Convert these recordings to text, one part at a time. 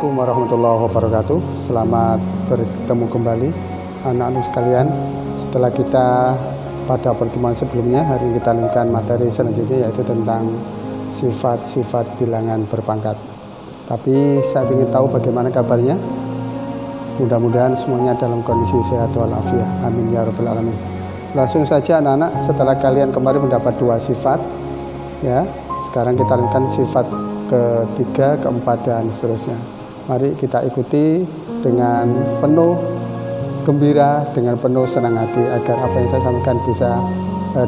Assalamualaikum warahmatullahi wabarakatuh. Selamat bertemu kembali anak-anak sekalian. Setelah kita pada pertemuan sebelumnya, hari ini kita lanjutkan materi selanjutnya, yaitu tentang sifat-sifat bilangan berpangkat. Tapi saya ingin tahu bagaimana kabarnya. Mudah-mudahan semuanya dalam kondisi sehat walafiat. Amin ya rabbal alamin. Langsung saja anak-anak, setelah kalian kemarin mendapat 2 sifat, ya, sekarang kita lanjutkan sifat ketiga, keempat, dan seterusnya. Mari kita ikuti dengan penuh gembira, dengan penuh senang hati, agar apa yang saya sampaikan bisa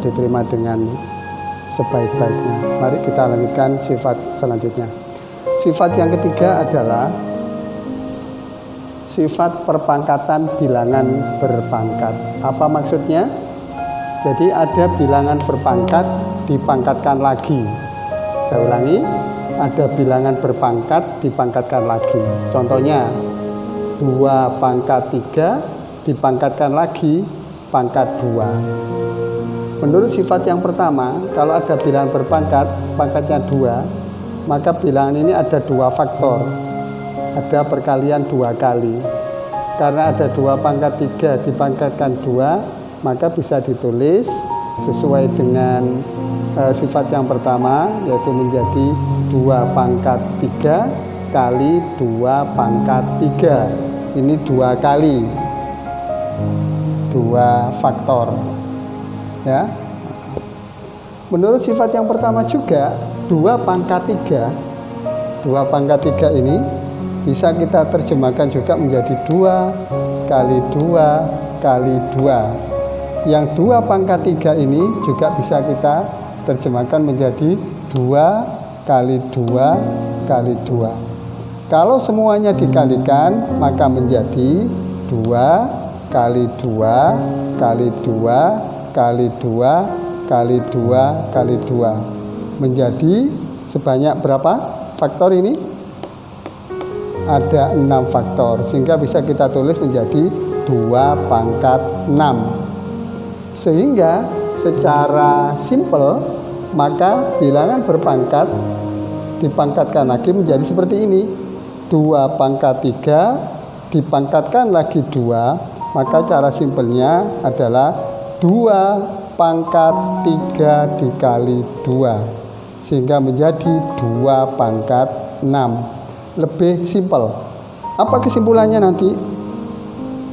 diterima dengan sebaik-baiknya. Mari kita lanjutkan sifat selanjutnya. Sifat yang ketiga adalah sifat perpangkatan bilangan berpangkat. Apa maksudnya? Jadi ada bilangan berpangkat dipangkatkan lagi. Saya ulangi, ada bilangan berpangkat dipangkatkan lagi. Contohnya 2 pangkat 3 dipangkatkan lagi pangkat 2. Menurut sifat yang pertama, kalau ada bilangan berpangkat pangkatnya 2, maka bilangan ini ada 2 faktor. Ada perkalian 2 kali. Karena ada 2 pangkat 3 dipangkatkan 2, maka bisa ditulis sesuai dengan sifat yang pertama, yaitu menjadi 2 pangkat 3 kali 2 pangkat 3. Ini 2 kali 2 faktor, ya. Menurut sifat yang pertama juga 2 pangkat 3 ini bisa kita terjemahkan juga menjadi 2 kali 2 kali 2. Yang 2 pangkat 3 ini juga bisa kita terjemahkan menjadi 2 kali 2 kali 2. Kalau semuanya dikalikan, maka menjadi 2 kali 2 kali 2 kali 2 kali 2 kali 2. Menjadi sebanyak berapa faktor ini? Ada 6 faktor, sehingga bisa kita tulis menjadi 2 pangkat 6. Sehingga secara simpel, maka bilangan berpangkat dipangkatkan lagi menjadi seperti ini. 2 pangkat 3 dipangkatkan lagi 2, maka cara simpelnya adalah 2 pangkat 3 dikali 2, sehingga menjadi 2 pangkat 6. Lebih simpel. Apa kesimpulannya nanti?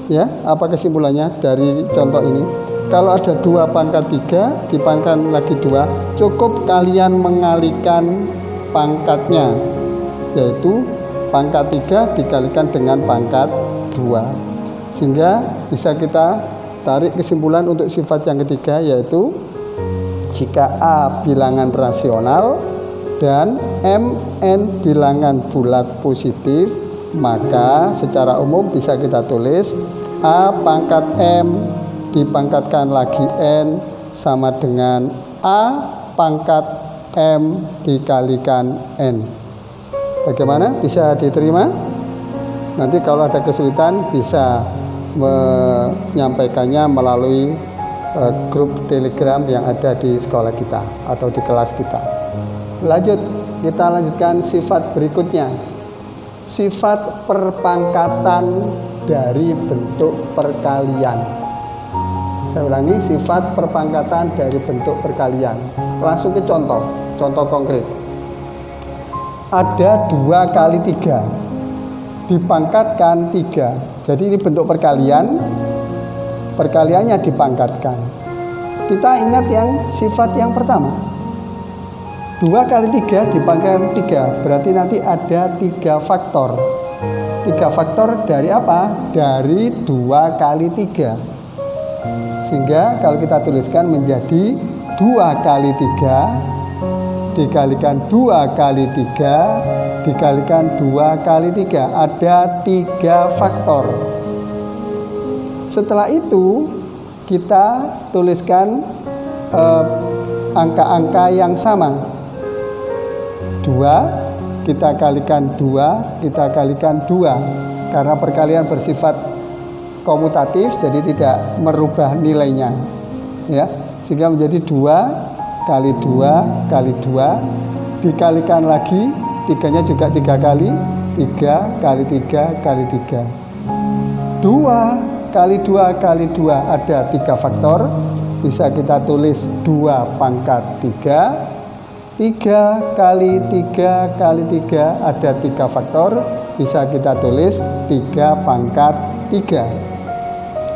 Ya, apa kesimpulannya dari contoh ini? Kalau ada 2 pangkat 3 dipangkatkan lagi 2, cukup kalian mengalihkan pangkatnya, yaitu pangkat 3 dikalikan dengan pangkat 2. Sehingga bisa kita tarik kesimpulan untuk sifat yang ketiga, yaitu jika A bilangan rasional dan Mn bilangan bulat positif, maka secara umum bisa kita tulis A pangkat M dipangkatkan lagi N sama dengan A pangkat M dikalikan N. Bagaimana? Bisa diterima? Nanti kalau ada kesulitan bisa menyampaikannya melalui grup Telegram yang ada di sekolah kita atau di kelas kita. Kita lanjutkan sifat berikutnya. Sifat perpangkatan dari bentuk perkalian. Saya ulangi, sifat perpangkatan dari bentuk perkalian. Langsung ke contoh konkret. Ada 2 kali 3 dipangkatkan 3. Jadi ini bentuk perkalian, perkaliannya dipangkatkan. Kita ingat yang sifat yang pertama, 2 kali 3 dipangkatkan 3, berarti nanti ada 3 faktor. 3 faktor dari apa? Dari 2 kali 3. Sehingga kalau kita tuliskan menjadi 2 kali 3 dikalikan 2 kali 3 dikalikan 2 kali 3. Ada 3 faktor. Setelah itu kita tuliskan angka-angka yang sama. 2 kita kalikan 2 kita kalikan 2. Karena perkalian bersifat komutatif, jadi tidak merubah nilainya, ya, sehingga menjadi 2 kali 2 kali 2 dikalikan lagi, 3-nya juga 3 kali, 3 kali 3 kali 3. 2 kali 2 kali 2 ada 3 faktor, bisa kita tulis 2 pangkat 3. 3 kali 3 kali 3 ada 3 faktor, bisa kita tulis 3 pangkat 3.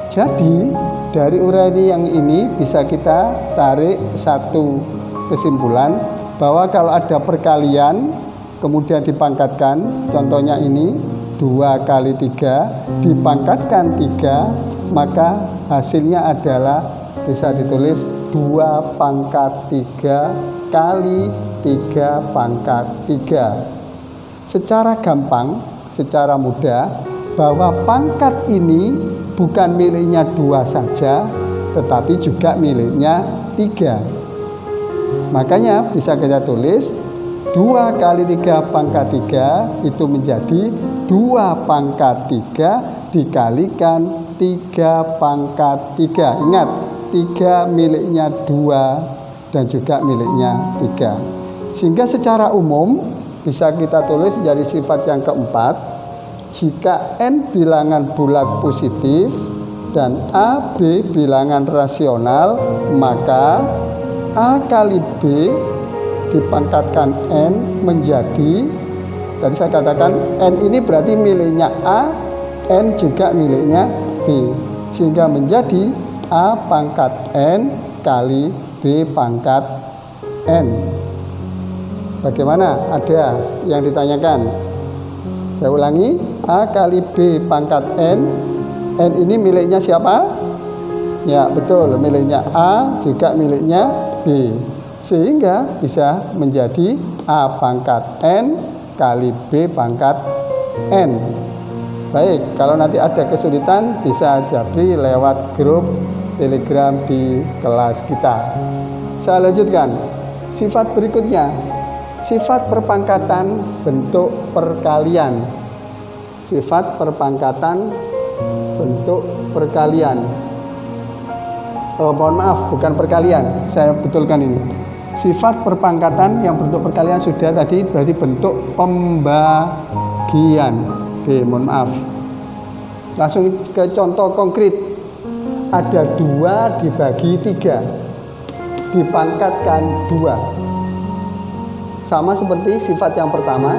Jadi dari uraian yang ini bisa kita tarik satu kesimpulan bahwa kalau ada perkalian kemudian dipangkatkan, contohnya ini 2 kali 3 dipangkatkan 3, maka hasilnya adalah bisa ditulis 2 pangkat 3 kali 3 pangkat 3. Secara gampang, secara mudah, bahwa pangkat ini bukan miliknya 2 saja, tetapi juga miliknya 3. Makanya bisa kita tulis 2 kali 3 pangkat 3 itu menjadi 2 pangkat 3 dikalikan 3 pangkat 3. Ingat, 3 miliknya 2 dan juga miliknya 3. Sehingga secara umum bisa kita tulis menjadi sifat yang keempat, jika N bilangan bulat positif dan A, B bilangan rasional, maka A kali B dipangkatkan N menjadi, tadi saya katakan N ini berarti miliknya A, N juga miliknya B, sehingga menjadi A pangkat N kali B pangkat N. Bagaimana? Ada yang ditanyakan? Saya ulangi, A kali B pangkat N. N ini miliknya siapa? Ya betul, miliknya A juga miliknya B, sehingga bisa menjadi A pangkat N kali B pangkat N. Baik, kalau nanti ada kesulitan bisa japri lewat grup Telegram di kelas kita. Saya lanjutkan. Sifat berikutnya, sifat perpangkatan bentuk perkalian. Sifat perpangkatan bentuk perkalian. Mohon maaf, bukan perkalian. Saya betulkan ini. Sifat perpangkatan yang bentuk perkalian sudah tadi, berarti bentuk pembagian. Oke, mohon maaf. Langsung ke contoh konkret. Ada 2 dibagi 3, dipangkatkan 2. Sama seperti sifat yang pertama,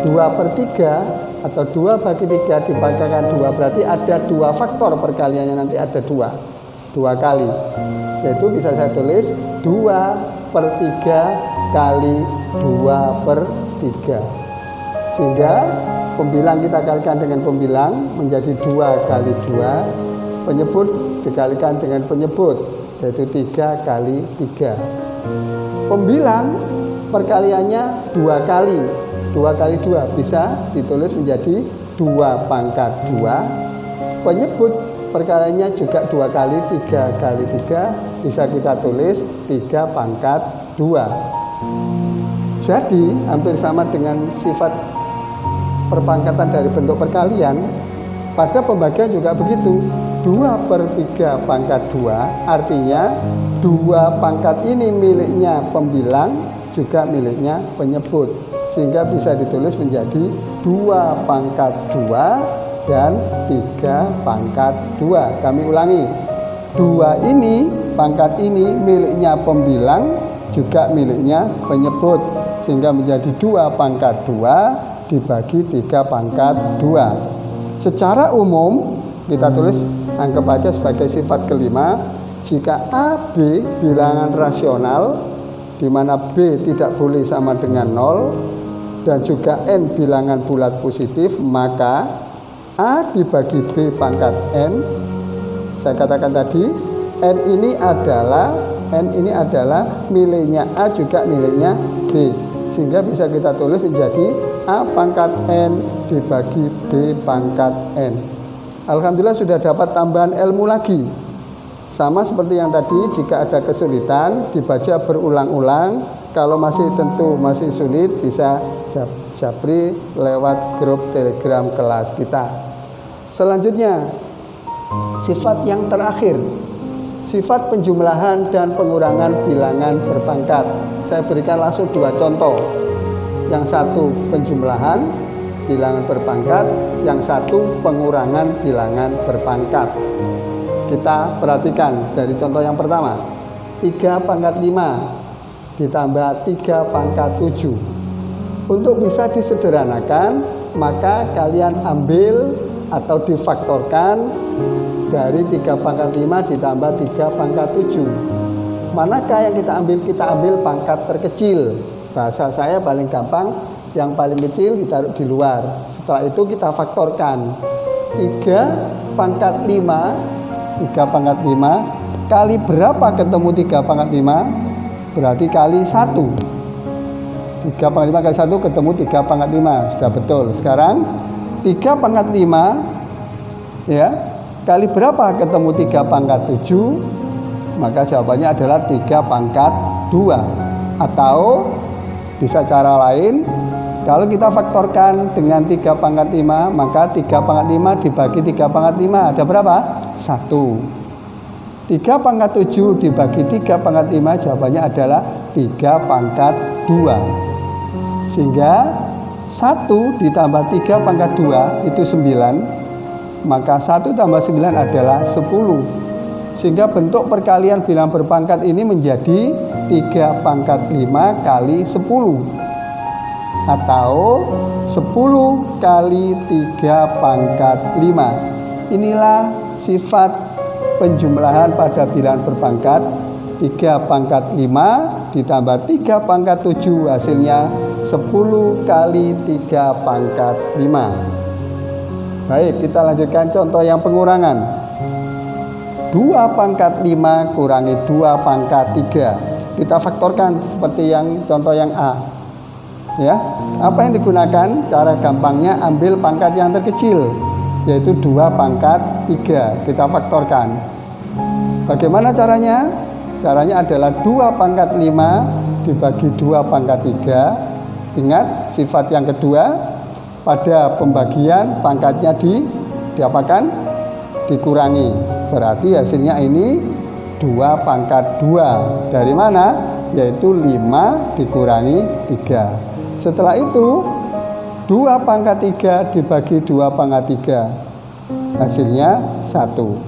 2/3 atau 2 bagi 3 dipangkatkan 2, berarti ada 2 faktor perkaliannya, nanti ada 2 kali. Yaitu bisa saya tulis 2/3 kali 2/3. Sehingga pembilang kita kalikan dengan pembilang menjadi 2 kali 2. Penyebut dikalikan dengan penyebut, yaitu 3 kali 3. Pembilang perkaliannya 2 kali. 2 kali 2 bisa ditulis menjadi 2 pangkat 2. Penyebut perkaliannya juga 2 kali, 3 kali 3 bisa kita tulis 3 pangkat 2. Jadi hampir sama dengan sifat perpangkatan dari bentuk perkalian. Pada pembagian juga begitu. 2/3 pangkat 2 artinya 2 pangkat ini miliknya pembilang juga miliknya penyebut, sehingga bisa ditulis menjadi 2 pangkat 2 dan 3 pangkat 2. Kami ulangi, 2 ini pangkat ini miliknya pembilang juga miliknya penyebut, sehingga menjadi 2 pangkat 2 dibagi 3 pangkat 2. Secara umum kita tulis, anggap aja sebagai sifat kelima, jika A, B bilangan rasional di mana B tidak boleh sama dengan 0 dan juga N bilangan bulat positif, maka A dibagi B pangkat N. Saya katakan tadi N ini adalah miliknya A juga miliknya B, sehingga bisa kita tulis menjadi A pangkat N dibagi B pangkat N. Alhamdulillah sudah dapat tambahan ilmu lagi. Sama seperti yang tadi, jika ada kesulitan dibaca berulang-ulang. Kalau masih sulit bisa japri lewat grup Telegram kelas kita. Selanjutnya, sifat yang terakhir, sifat penjumlahan dan pengurangan bilangan berpangkat. Saya berikan langsung 2 contoh. Yang satu penjumlahan, bilangan berpangkat, yang satu pengurangan bilangan berpangkat. Kita perhatikan dari contoh yang pertama, 3 pangkat 5 ditambah 3 pangkat 7. Untuk bisa disederhanakan, maka kalian ambil atau difaktorkan dari 3 pangkat 5 ditambah 3 pangkat 7. Manakah yang kita ambil? Kita ambil pangkat terkecil. Bahasa saya paling gampang, yang paling kecil ditaruh di luar. Setelah itu kita faktorkan 3 pangkat 5 kali berapa ketemu 3 pangkat 5? Berarti kali 1. 3 pangkat 5 kali 1 ketemu 3 pangkat 5. Sudah betul. Sekarang 3 pangkat 5 ya, kali berapa ketemu 3 pangkat 7? Maka jawabannya adalah 3 pangkat 2. Atau bisa cara lain, kalau kita faktorkan dengan 3 pangkat 5, maka 3 pangkat 5 dibagi 3 pangkat 5 ada berapa? 1. 3 pangkat 7 dibagi 3 pangkat 5 jawabannya adalah 3 pangkat 2. Sehingga 1 ditambah 3 pangkat 2 itu 9, maka 1 tambah 9 adalah 10. Sehingga bentuk perkalian bilangan berpangkat ini menjadi 3 pangkat 5 kali 10, atau 10 kali 3 pangkat 5. Inilah sifat penjumlahan pada bilangan berpangkat. 3 pangkat 5 ditambah 3 pangkat 7 hasilnya 10 kali 3 pangkat 5. Baik, kita lanjutkan contoh yang pengurangan. 2 pangkat 5 kurangi 2 pangkat 3. Kita faktorkan seperti yang contoh yang A. Ya, apa yang digunakan? Cara gampangnya ambil pangkat yang terkecil, yaitu 2 pangkat 3. Kita faktorkan. Bagaimana caranya? Caranya adalah 2 pangkat 5 dibagi 2 pangkat 3. Ingat sifat yang kedua, pada pembagian pangkatnya diapakan? Dikurangi. Berarti hasilnya ini 2 pangkat 2. Dari mana? Yaitu 5 dikurangi 3. Setelah itu 2 pangkat 3 dibagi 2 pangkat 3. Hasilnya 1.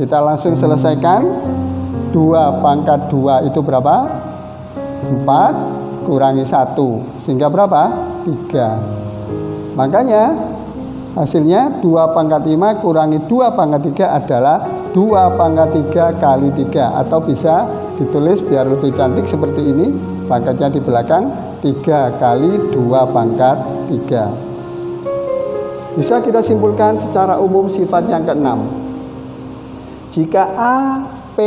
Kita langsung selesaikan. 2 pangkat 2 itu berapa? 4 kurangi 1. Sehingga berapa? 3. Makanya hasilnya 2 pangkat 5 kurangi 2 pangkat 3 adalah 2 pangkat 3 kali 3. Atau bisa ditulis biar lebih cantik seperti ini, pangkatnya di belakang, 3 kali 2 pangkat 3. Bisa kita simpulkan secara umum sifat yang keenam. Jika A, P,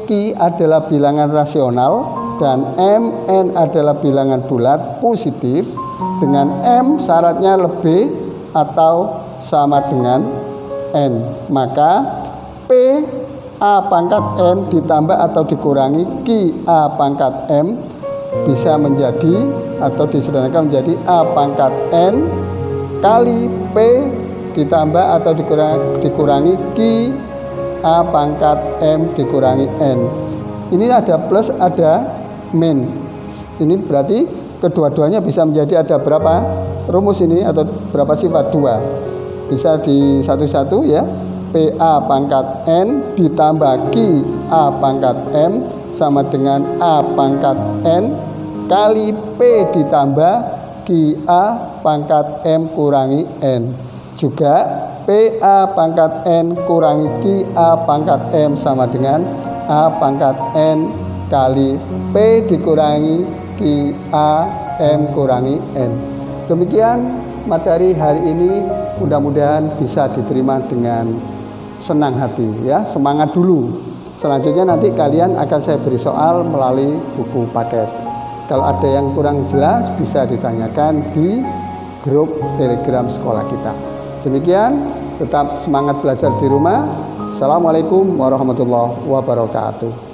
Q adalah bilangan rasional dan M, N adalah bilangan bulat positif, dengan M syaratnya lebih atau sama dengan N, maka P A pangkat N ditambah atau dikurangi Q A pangkat M bisa menjadi atau disederhanakan menjadi A pangkat N kali P ditambah atau dikurangi Q A pangkat M dikurangi N. Ini ada plus, ada min. Ini berarti kedua-duanya bisa menjadi ada berapa rumus ini atau berapa sifat? 2. Bisa di satu-satu ya. PA pangkat N ditambah Q A pangkat M sama dengan A pangkat N kali P ditambah Q A pangkat M kurangi N. Juga PA pangkat N kurangi Q A pangkat M sama dengan A pangkat N kali P dikurangi Q A M kurangi N. Demikian materi hari ini, mudah-mudahan bisa diterima dengan senang hati ya. Semangat dulu. Selanjutnya nanti kalian akan saya beri soal melalui buku paket. Kalau ada yang kurang jelas bisa ditanyakan di grup Telegram sekolah kita. Demikian, tetap semangat belajar di rumah. Assalamualaikum warahmatullahi wabarakatuh.